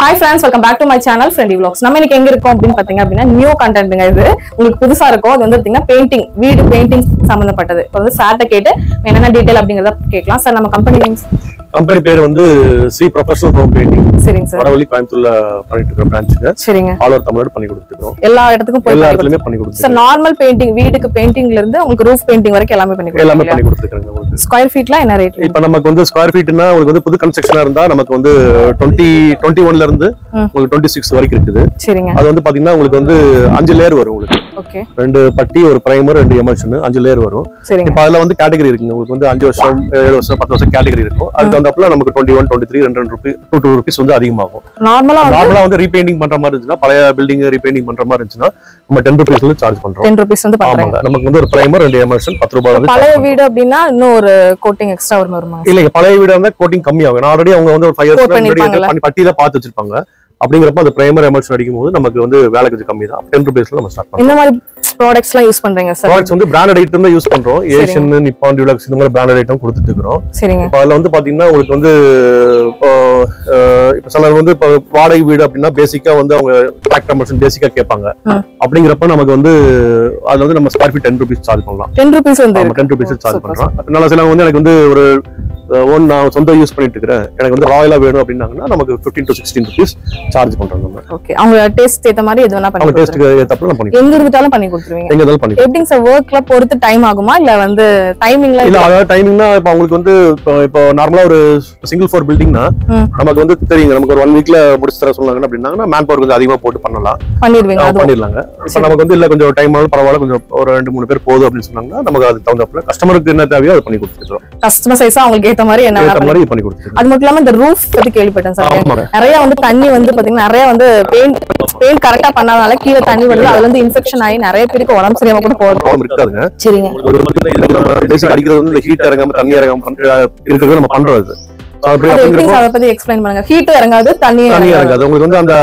Hi friends, welcome back to my channel Friendly Vlogs. நம்ம இன்னைக்கு எங்க இருக்கோம் அப்படினு பாத்தீங்க அப்படினா நியூ கண்டென்ட்ங்க இது. உங்களுக்கு புதுசா இருக்கும். அது வந்து பாத்தீங்கன்னா பெயிண்டிங், வீடு பெயிண்டிங் சம்பந்தப்பட்டது. இப்போ வந்து சார்ட்ட கேட்டு என்னென்ன டீடைல் அப்படிங்கறத கேட்கலாம். சார் நம்ம கம்பெனி நேம் கம்பெனி பேர் வந்து ஸ்ரீ ப்ரொஃபஷனல் ஹோம் பெயிண்டிங். சரிங்க சார். வடவள்ளி கோயம்புத்தூர்ல பண்ணிட்டு இருக்க பிரான்ச்சுங்க. சரிங்க. ஆல் ஓவர் தமிழ்நாடு பண்ணி கொடுத்துறோம். எல்லா இடத்துக்கும் போய் எல்லா இடத்துலயுமே பண்ணி கொடுத்துறோம். சார் நார்மல் பெயிண்டிங், வீட்டுக்கு பெயிண்டிங்ல இருந்து உங்களுக்கு ரூஃப் பெயிண்டிங் வரைக்கும் எல்லாமே பண்ணி கொடுத்துறோம். எல்லாமே பண்ணி கொடுத்துறோம் உங்களுக்கு. ஸ்கொயர் ஃபீட்ல என்ன ரேட்? இப்போ நமக்கு வந்து ஸ்கொயர் ஃபீட்னா உங்களுக்கு வந்து புது கன்ஸ்ட்ரக்ஷனா இருந்தா நமக்கு வந்து 21ல இருந்து உங்களுக்கு 26 வரைக்கும் இருக்குது. சரிங்க. அது வந்து பாத்தீங்கன்னா உங்களுக்கு வந்து 5 லேயர் வரும் உங்களுக்கு. ஓகே. 2 பட்டி, ஒரு பிரைமர், 2 எமல்ஷன், 5 லேயர் வரும். சரிங்க. இப்போ அதுல வந்து கேட்டகரி இருக்குங்க. உங்களுக்கு வந்து 5 வருஷம், 7 வருஷம், 10 வருஷம் கேட்டகரி இருக்கும். அதுக்கு தகுந்தாப்புல நமக்கு 21, 23, 2 ரூபீஸ் வந்து அதிகமாகும். நார்மலா வந்து ரீபெயிண்டிங் பண்ற மாதிரி இருந்துச்சுன்னா, பழைய பில்டிங் ரீபெயிண்டிங் பண்ற மாதிரி இருந்துச்சுன்னா நம்ம 10 ரூபீஸ் வந்து சார்ஜ் பண்றோம். 10 ரூபீஸ் வந்து பண்றாங்க. நமக்கு வந்து ஒரு பிரைமர், 2 எமல்ஷன் 10 ரூபாய் வந்து. பழைய வீடு அப்படினா இன்னும் ஒரு கோட்டிங் எக்ஸ்ட்ரா வருமா? இல்லங்க, பழைய வீடு வந்து கோட்டிங் கம்மியாகும். ஆல்ரெடி அவங்க வந்து ஒரு 5 இயர்ஸ் முன்னாடி பட்டியில பார்த்து வச்சிருப்பாங்க. அப்படிங்கறப்ப அந்த பிரைமர் எமல்ஷன் அடிக்கும் போது நமக்கு வந்து வேலை கொஞ்சம் கம்மி தான். 10 ரூபீஸ்ல நம்ம ஸ்டார்ட் பண்றோம். இந்த மாதிரி ப்ராடக்ட்ஸ் எல்லாம் யூஸ் பண்றீங்க சார்? ப்ராடக்ட்ஸ் வந்து பிராண்டட் ஐட்டம் தான் யூஸ் பண்றோம். ஏஷியன், நிப்பான், டியூலக்ஸ் இந்த மாதிரி பிராண்டட் ஐட்டம் கொடுத்துட்டு இருக்கோம். சரிங்க. இப்போ அதுல வந்து பாத்தீங்கன்னா உங்களுக்கு வந்து இப்போ சிலர் வந்து இப்போ வாடகை வீடு அப்படின்னா பேசிக்கா வந்து அவங்க ஃபேக்டர் எமல்ஷன் பேசிக்கா கேட்பாங்க. அப்படிங்கிறப்ப நமக்கு வந்து அதுல வந்து நம்ம ஸ்கொயர் ஃபீட் 10 ரூபீஸ் சார்ஜ் பண்ணலாம். 10 ரூபீஸ் வந்து 10 ரூபீஸ் சார்ஜ் பண்றோம். அதனால சிலவங்க வந்து எனக்கு வந்து ஒரு நான் சொந்த யூஸ் பண்ணிட்டு இருக்கிறேன், எனக்கு வந்து ராயலா வேணும் அப்படின்னாங்கன்னா நமக்கு 15 to 16 ரூபீஸ் சார்ஜ் பண்றோம் நம்ம. ஓகே. அவங்க டேஸ்ட் ஏத்த மாதிரி எது வேணா பண்ணி அவங்க டேஸ்ட்க்கு ஏத்தப்பல பண்ணி எங்க இருந்தாலும் பண்ணி கொடுத்துருவீங்க? எங்க இருந்தாலும் பண்ணி. எப்படிங்க சார் வர்க்ல பொறுத்து டைம் ஆகுமா இல்ல வந்து டைமிங்ல? இல்ல, அதாவது டைமிங்னா இப்போ உங்களுக்கு வந்து இப்போ நார்மலா ஒரு சிங்கிள் ஃப்ளோர் பில்டிங்னா நமக்கு வந்து தெரியுங்க, நமக்கு ஒரு 1 வீக்ல முடிச்சு தர சொன்னாங்க அப்படின்னாங்கன்னா மேன் பவர் கொஞ்சம் அதிகமா போட்டு பண்ணலாம், பண்ணிடுவீங்க. அது பண்ணிடலாங்க. இப்போ நமக்கு வந்து இல்ல கொஞ்சம் டைம் ஆகும் பரவாயில்ல, கொஞ்சம் ஒரு 2-3 பேர் போதும் அப்படின்னு சொன்னாங்கன்னா நமக்கு அது தகுந்தாப்புல கஸ்டமருக்கு என்ன தேவையோ அதை பண்ணி கொடுத்துருவோம். கஸ்டமர் சைஸா அவங்களுக்கு ஏத்த மாதிரி என்ன பண்ணி கொடுத்துருவோம். அது மட்டும் இல்லாம இந்த ரூஃப் பத்தி கேள்விப்பட்டேன் சார். நிறைய வந்து தண்ணி வந்து பாத்தீங்கன்னா நிறைய வந்து பெயிண்ட் கரெக்டா பண்ணாதனால கீழே தண்ணி வந்து அதுல இருந்து இன்ஃபெக்ஷன் ஆகி நிறைய பேருக்கு உடம்பு சரியாம கூட போகும். இருக்காதுங்க. சரிங்க. ஒரு பேசிக் அடிக்கிறது வந்து ஹீட் இறங்காம தண்ணி இறங்காம இருக்கிறது நம்ம பண்றது. அத பத்தி எக்ஸ்பிளைன் பண்ணுங்க. ஹீட் இறங்காது, தண்ணி இறங்காது. உங்களுக்கு வந்து அந்த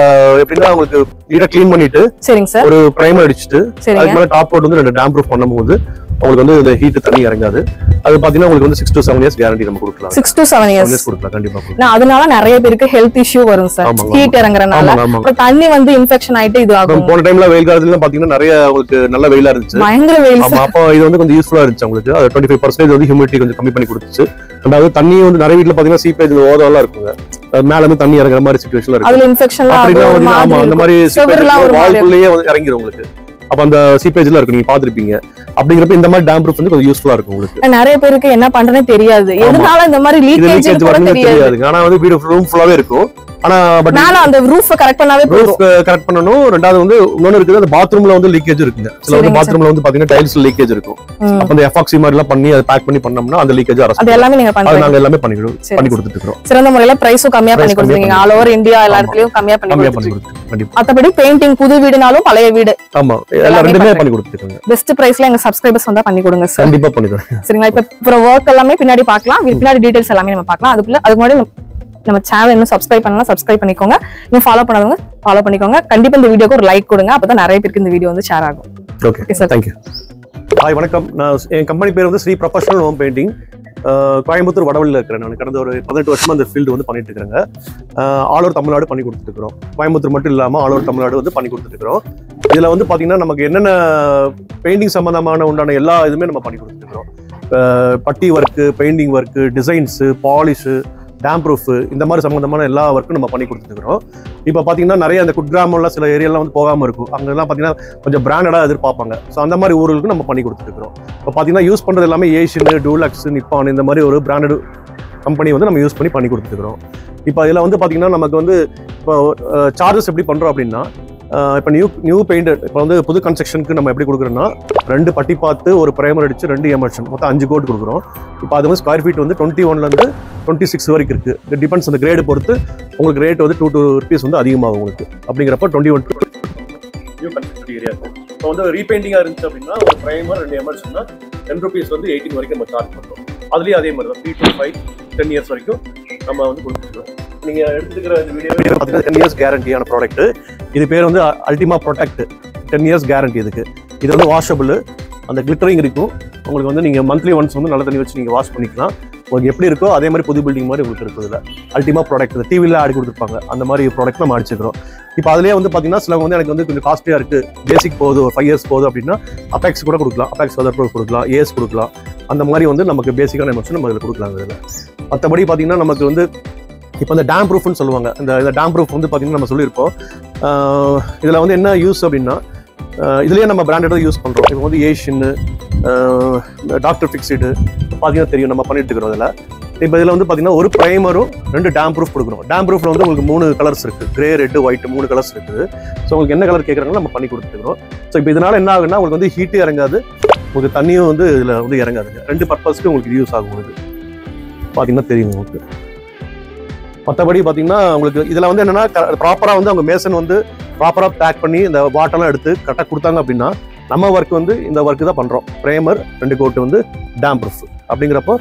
எப்படின்னா உங்களுக்கு நீட்டா க்ளீன் பண்ணிட்டு சரிங்க சார் ஒரு பிரைமர் அடிச்சிட்டு அதுக்கு மேல டாப் கோட் வந்து 2 டேம் ப்ரூஃப் பண்ணும்போது உங்களுக்கு வந்து இந்த ஹீட் தண்ணி இறங்காது. அது பாத்தீங்கன்னா உங்களுக்கு வந்து 6 to 7 இயர்ஸ் கேரண்டி நம்ம கொடுக்கலாம். 6 to 7 இயர்ஸ் கொடுக்கலாம் கண்டிப்பா. நான் அதனால நிறைய பேருக்கு ஹெல்த் இஷ்யூ வரும் சார், ஹீட் இறங்கறனால. அப்புறம் தண்ணி வந்து இன்ஃபெக்ஷன் ஆயிட்டு இது ஆகும். போன டைம்ல வெயில் காலத்துல பாத்தீங்கன்னா நிறைய உங்களுக்கு நல்ல வெயிலா இருந்துச்சு, பயங்கர வெயில். ஆமா, அப்ப இது வந்து கொஞ்சம் யூஸ்ஃபுல்லா இருந்துச்சு உங்களுக்கு. அது 25% வந்து ஹியூமிடிட்டி கொஞ்சம் கம்மி பண்ணி கொடுத்துச்சு. ரெண்டாவது தண்ணி வந்து நிறைய வீட்ல பாத்தீங்கன்னா சீப்பேஜ் ஓதெல்லாம் இருக்குங்க, மேல இருந்து தண்ணி இறங்குற மாதிரி சிச்சுவேஷன்ல இருக்கு. அதுல இன்ஃபெக்ஷன்லாம் ஆமா, அந்த மாதிரி வால்குள்ளேயே இறங்கிரும் உங்களுக்கு. அப்ப அந்த சீப்பேஜ்ல இருக்கு, நீங்க பாத்துருப்பீங்க. அப்படிங்கிறப்ப இந்த மாதிரி டேம் ப்ரூஃப் வந்து கொஞ்சம் யூஸ்ஃபுல்லா இருக்கும் உங்களுக்கு. நிறைய பேருக்கு என்ன பண்றேனே தெரியாது, எதனால இந்த மாதிரி லீக்கேஜ் கூட தெரியாது. ஆனா வந்து வீடு ரூம் ஃபுல்லாவே இருக்கும். ஆனா பட் நாள அந்த ரூஃப் கரெக்ட் பண்ணாவே ரூஃப் கரெக்ட் பண்ணனும். ரெண்டாவது வந்து இன்னொன்னு இருக்குது, அந்த பாத்ரூம்ல வந்து லீக்கேஜ் இருக்குங்க. சில வந்து பாத்ரூம்ல வந்து பாத்தீங்கன்னா டைல்ஸ்ல லீக்கேஜ் இருக்கும். அப்ப அந்த எஃபாக்சி மாதிரி எல்லாம் பண்ணி அதை பேக் பண்ணி பண்ணோம்னா அந்த லீக்கேஜ் அரஸ்ட். அது எல்லாமே நீங்க பண்றீங்க? நாங்க எல்லாமே பண்ணி கொடுத்துட்டு இருக்கோம். சிறந்த முறையில பிரைஸும் கம்மியா பண்ணி கொடுத்துருக்கீங்க. ஆல் ஓவர் இந்தியா எல்லா இடத்துலயும் கம்மியா பண்ணி கொடுத்துருக்கீங்க. கண்டிப்பா. மத்தபடி பெயிண்டிங் புது வீடுனாலும் பழைய வீடு ஆமா எல்லா ரெண்டுமே பண்ணி கொடுத்துருக்கீங்க. பெஸ்ட் பிரைஸ்ல எங்க சப்ஸ்கிரைபர்ஸ் வந்தா பண்ணி கொடுங்க சார். கண்டிப்பா பண்ணி தரேன். சரிங்களா? இப்ப வர்க் எல்லாமே பின்னாடி பார்க்கலாம், பின்னாடி டீடைல்ஸ் எல்லாமே நம்ம பார்க்கலாம். அதுக்கு முன்னாடி நம்ம சேனல் இன்னும் சப்ஸ்கிரைப் பண்ணலாம், சப்ஸ்கிரைப் பண்ணிக்கோங்க. இன்னும் ஃபாலோ பண்ணாதவங்க ஃபாலோ பண்ணிக்கோங்க. கண்டிப்பா இந்த வீடியோக்கு ஒரு லைக் கொடுங்க, அப்பதான் நிறைய பேருக்கு இந்த வீடியோ வந்து ஷேர் ஆகும். Okay sir, thank you. ஹாய், வணக்கம். என் கம்பெனி பேர் வந்து Sri professional home painting. Coimbatore வடவள்ளியில் இருக்கிறேன். நான் கடந்த ஒரு 18 வருஷமா அந்த ஃபீல்டு வந்து பண்ணிட்டு இருக்கிறேங்க. ஆல் ஓவர் தமிழ்நாடு பண்ணி கொடுத்துட்டு இருக்கிறோம். கோயம்புத்தூர் மட்டும் இல்லாமல் ஆல் ஓவர் தமிழ்நாடு வந்து பண்ணி கொடுத்துட்டு இருக்கிறோம். இதில் வந்து பார்த்தீங்கன்னா நமக்கு என்னென்ன பெயிண்டிங் சம்பந்தமான உண்டான எல்லா இதுவுமே நம்ம பண்ணி கொடுத்துட்டு இருக்கிறோம். பட்டி work, painting work, designs, polish, dam proof, இந்த மாதிரி சம்பந்தமான எல்லா ஒர்க்கும் நம்ம பண்ணி கொடுத்துருக்கோம். இப்போ பார்த்தீங்கன்னா நிறைய அந்த குட்கிராமம்லாம் சில ஏரியாலாம் வந்து போகாமல் இருக்கும். அங்கெல்லாம் பார்த்தீங்கன்னா கொஞ்சம் பிராண்டடாக எதிர்பார்ப்பாங்க. ஸோ அந்த மாதிரி ஊர்களுக்கு நம்ம பண்ணி கொடுத்துருக்கோம். இப்போ பார்த்தீங்கன்னா யூஸ் பண்ணுறது எல்லாமே ஏஷியன், டூலக்ஸ், நிப்பான் இந்த மாதிரி ஒரு பிராண்டட் கம்பெனி வந்து நம்ம யூஸ் பண்ணி கொடுத்துருக்கோம். இப்போ இதில் வந்து பார்த்தீங்கன்னா நமக்கு வந்து இப்போ சார்ஜஸ் எப்படி பண்ணுறோம் அப்படின்னா, இப்போ நியூ பெயிண்டட் இப்போ வந்து புது கன்ஸ்ட்ரக்ஷனுக்கு நம்ம எப்படி கொடுக்குறோம்னா 2 பட்டி பார்த்து, ஒரு பிரைமர் அடிச்சு, 2 எமல்ஷன், மொத்தம் 5 கோட் கொடுக்குறோம். இப்போ அது வந்து ஸ்கொயர் ஃபீட் வந்து 21லேருந்து 26 வரைக்கும் இருக்கு. இது டிபெண்ட்ஸ் அந்த கிரேடு பொறுத்து உங்களுக்கு ரேட் வந்து 2 ரூபீஸ் வந்து அதிகமாகும் உங்களுக்கு. அப்படிங்கிறப்ப 21 நியூ கன்ஸ்ட்ரக்ஷன் ஏரியா இருக்கும். இப்போ வந்து ரீபெயிண்டிங்காக இருந்துச்சு அப்படின்னா ஒரு பிரைமர், 2 எமல்ஷன்னா 10 ரூபீஸ் வந்து 18 வரைக்கும் நம்ம சார்ஜ் பண்ணுறோம். அதுலேயும் அதே மாதிரி தான் 3 to 5, 10 இயர்ஸ் வரைக்கும் நம்ம வந்து கொடுத்துருக்கோம். நீங்க எடுத்துக்கிற இந்த வீடியோ பார்த்தீங்கன்னா 10 இயர்ஸ் கேரண்டியான ப்ராடக்ட். இது பேர் வந்து அல்டிமா ப்ரொடெக்ட். 10 இயர்ஸ் கேரண்டி இதுக்கு. இது வந்து வாஷபிள், அந்த கிளிட்டரிங் இருக்கும் உங்களுக்கு. வந்து நீங்க மந்த்லி ஒன்ஸ் வந்து நல்ல தண்ணி வச்சு நீங்க வாஷ் பண்ணிக்கலாம். உங்களுக்கு எப்படி இருக்கோ அதே மாதிரி புது பில்டிங் மாதிரி உங்களுக்கு இருக்குது. இல்லை அல்டிமா ப்ராடக்ட் டிவியில் ஆடி கொடுத்துருப்பாங்க அந்த மாதிரி ப்ராடக்ட் நம்ம அடிச்சுக்கிறோம். இப்போ அதுலேயே வந்து பார்த்தீங்கன்னா சிலவங்க வந்து எனக்கு வந்து கொஞ்சம் காஸ்ட்லியாக இருக்குது, பேசிக் போகுது, ஒரு 5 இயர்ஸ் போகுது அப்படின்னா அபெக்ஸ் கூட கொடுக்கலாம், அபெக்ஸ் வெதர் ப்ரூஃப் கொடுக்கலாம், ஏஎஸ் கொடுக்கலாம். அந்த மாதிரி வந்து நமக்கு பேசிக்கான எமர்ஷன் நம்ம இதில் கொடுக்கலாங்க. இதில் மற்றபடி பார்த்தீங்கன்னா நமக்கு வந்து இப்போ இந்த டேம் ப்ரூஃப்னு சொல்லுவாங்க. இந்த டேம் ப்ரூஃப் வந்து பார்த்தீங்கன்னா நம்ம சொல்லியிருப்போம். இதில் வந்து என்ன யூஸ் அப்படின்னா இதுலேயே நம்ம பிராண்டட் யூஸ் பண்ணுறோம். இப்போ வந்து ஏஷியன்னு, டாக்டர் ஃபிக்ஸிடு பார்த்தீங்கன்னா தெரியும் நம்ம பண்ணிட்டு இருக்கிறோம். இதில் இப்போ இதில் வந்து பார்த்தீங்கன்னா ஒரு ப்ரைமரும் 2 டேம் ப்ரூஃப் கொடுக்குறோம். டேம் ப்ரூஃபில் வந்து உங்களுக்கு 3 கலர்ஸ் இருக்குது, கிரே, ரெட்டு, ஒயிட் 3 கலர்ஸ் இருக்குது. ஸோ உங்களுக்கு என்ன கலர் கேட்குறாங்களோ நம்ம பண்ணி கொடுத்துருக்கோம். ஸோ இப்போ இதனால் என்ன ஆகுதுன்னா உங்களுக்கு வந்து ஹீட்டும் இறங்காது, உங்களுக்கு தண்ணியும் வந்து இதில் வந்து இறங்காதுங்க. 2 பர்பஸ்க்கு உங்களுக்கு யூஸ் ஆகும். இது பார்த்தீங்கன்னா தெரியும் உங்களுக்கு. மற்றபடி பார்த்தீங்கன்னா உங்களுக்கு இதில் வந்து என்னென்னா ப்ராப்பராக வந்து அவங்க மேசன் வந்து ப்ராப்பராக பேக் பண்ணி இந்த வாட்டர்லாம் எடுத்து கரெக்டாக கொடுத்தாங்க அப்படின்னா நம்ம ஒர்க் வந்து இந்த ஒர்க்கு தான் பண்ணுறோம். ப்ரைமர் 2 கோட்டு வந்து டேம் ப்ரூஃப் அப்படிங்கிறப்போ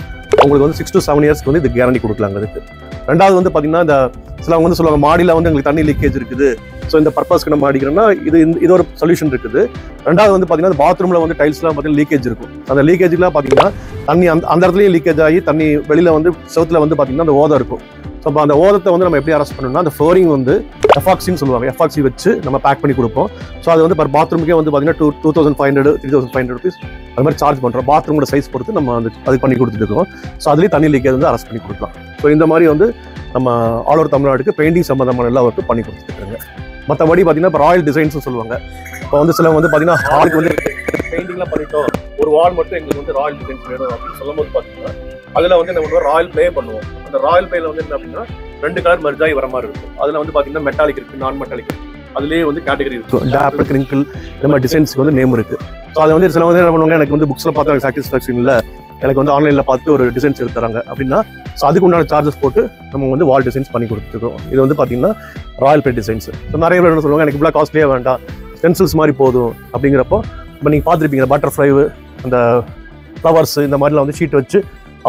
உங்களுக்கு வந்து 6 to 7 இயர்ஸ்க்கு வந்து இது கேரண்டி கொடுக்கலாங்க. அதுக்கு ரெண்டாவது வந்து பார்த்தீங்கன்னா இந்த சிலவங்க வந்து சொல்லுவாங்க மாடியில் வந்து எங்களுக்கு தண்ணி லீக்கேஜ் இருக்குது, ஸோ இந்த பர்பஸ்க்கு நம்ம அடிக்கிறோம்னா இது ஒரு சொல்யூஷன் இருக்குது. ரெண்டாவது வந்து பார்த்தீங்கன்னா பாத்ரூமில் வந்து டைல்ஸ்லாம் பார்த்தீங்கன்னா லீக்கேஜ் இருக்கும். அந்த லீக்கேஜ்லாம் பார்த்தீங்கன்னா தண்ணி அந்த இடத்துலையும் லீக்கேஜ் ஆகி தண்ணி வெளியில் வந்து செவுத்தில் வந்து பார்த்தீங்கன்னா அந்த ஓதம் இருக்கும். ஸோ அப்போ அந்த ஓதத்தை வந்து நம்ம எப்படி அரெஸ்ட் பண்ணணும்னா அந்த ஃப்ளோரிங் வந்து எஃபாக்சின்னு சொல்லுவாங்க, எஃபாக்சி வச்சு நம்ம பேக் பண்ணி கொடுப்போம். ஸோ அது வந்து பர் பாத்ரூமுக்கே வந்து பார்த்தீங்கன்னா 2500 3500 rupees அது மாதிரி சார்ஜ் பண்ணுறோம். பாத்ரூமோட சைஸ் பொறுத்து நம்ம வந்து அது பண்ணி கொடுத்துட்டு இருக்கோம். ஸோ அதுலேயும் தண்ணி லீக்கேஜ் வந்து அரெஸ்ட் பண்ணி கொடுக்கலாம். ஸோ இந்த மாதிரி வந்து நம்ம ஆல் ஓவர் தமிழ்நாட்டுக்கு பெயிண்டிங் சம்பந்தமான எல்லா ஒர்க்கும் பண்ணி கொடுத்துருக்காங்க. மற்றபடி பார்த்தீங்கன்னா இப்போ ராயல் டிசைன்ஸ்னு சொல்லுவாங்க. இப்போ வந்து சிலவங்க வந்து பார்த்தீங்கன்னா ஹாலுக்கு வந்து பெயிண்டிங்லாம் பண்ணிட்டோம், ஒரு வால் மட்டும் எங்களுக்கு வந்து ராயல் டிசைன்ஸ் வேணும் அப்படின்னு சொல்லும் போது பார்த்தீங்கன்னா அதில் வந்து நம்ம ராயல் பிளே பண்ணுவோம். அந்த ராயல் பிளேல வந்து என்ன அப்படின்னா 2 கலர் மெர்ஜ் ஆகி வர மாதிரி இருக்கும். அதில் வந்து பார்த்தீங்கன்னா மெட்டாலிக் இருக்குது, நான் மெட்டாலிக் இருக்குது, அதுலேயே வந்து கேட்டகரி இருக்கும். டேப், கிரிங்கிள் இந்த மாதிரி டிசைன்ஸ்க்கு வந்து நேம் இருக்குது. ஸோ அதை வந்து சில வந்து என்ன பண்ணுவாங்க, எனக்கு வந்து புக்ஸில் பார்த்து எனக்கு சாட்டிஸ்ஃபேக்ஷன் இல்லை, எனக்கு வந்து ஆன்லைனில் பார்த்து ஒரு டிசைன்ஸ் எடுத்து தராங்க அப்படின்னா ஸோ அதுக்கு உண்டான சார்ஜஸ் போட்டு நம்ம வந்து வால் டிசைன்ஸ் பண்ணி கொடுத்துருக்கோம். இது வந்து பார்த்தீங்கன்னா ராயல் பிளே டிசைன்ஸ். ஸோ நிறைய பேர் என்ன சொல்லுவாங்க, எனக்கு இவ்வளோ காஸ்ட்லியாக வேண்டாம், ஸ்டென்சில்ஸ் மாதிரி போதும் அப்படிங்கிறப்போ இப்போ நீங்கள் பார்த்துருப்பீங்க பட்டர்ஃப்ளை, அந்த ஃப்ளவர்ஸ் இந்த மாதிரிலாம் வந்து ஷீட் வச்சு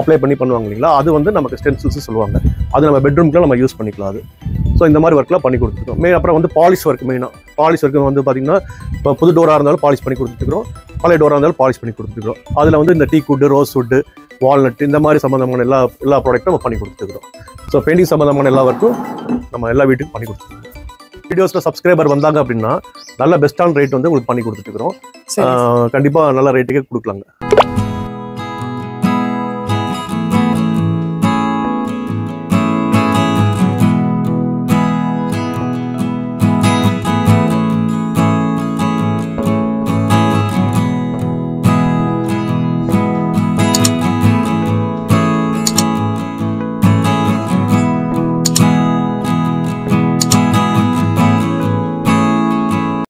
அப்ளை பண்ணி பண்ணுவாங்க இல்லைங்களா, அது வந்து நமக்கு ஸ்டென்சில்ஸ் சொல்லுவாங்க. அது நம்ம பெட்ரூம்க்குலாம் நம்ம யூஸ் பண்ணிக்கலாம். அது ஸோ இந்த மாதிரி ஒர்க்லாம் பண்ணி கொடுத்துருக்கோம். அப்புறம் வந்து பாலிஷ் ஒர்க், மெயினாக பாலிஷ் ஒர்க்கு வந்து பார்த்தீங்கன்னா இப்போ புது டோராக இருந்தாலும் பாலிஷ் பண்ணி கொடுத்துருக்கோம், பழைய டோராக இருந்தாலும் பாலிஷ் பண்ணி கொடுத்துருக்கோம். அதில் வந்து இந்த டீக் வுட்டு, ரோஸ் வுட்டு, வால்நட் இந்த மாதிரி சம்மந்தமான எல்லா ப்ராடக்ட்டும் நம்ம பண்ணி கொடுத்துருக்கோம். ஸோ பெயிண்டிங் சம்மந்தமான எல்லா ஒர்க்கும் நம்ம எல்லா வீட்டுக்கும் பண்ணி கொடுத்துருக்கோம். வீடியோஸில் சப்ஸ்கிரைபர் வந்தாங்க அப்படின்னா நல்ல பெஸ்ட்டான ரேட் வந்து உங்களுக்கு பண்ணி கொடுத்துருக்கோம். கண்டிப்பாக நல்ல ரேட்டுக்கே கொடுக்கலாங்க.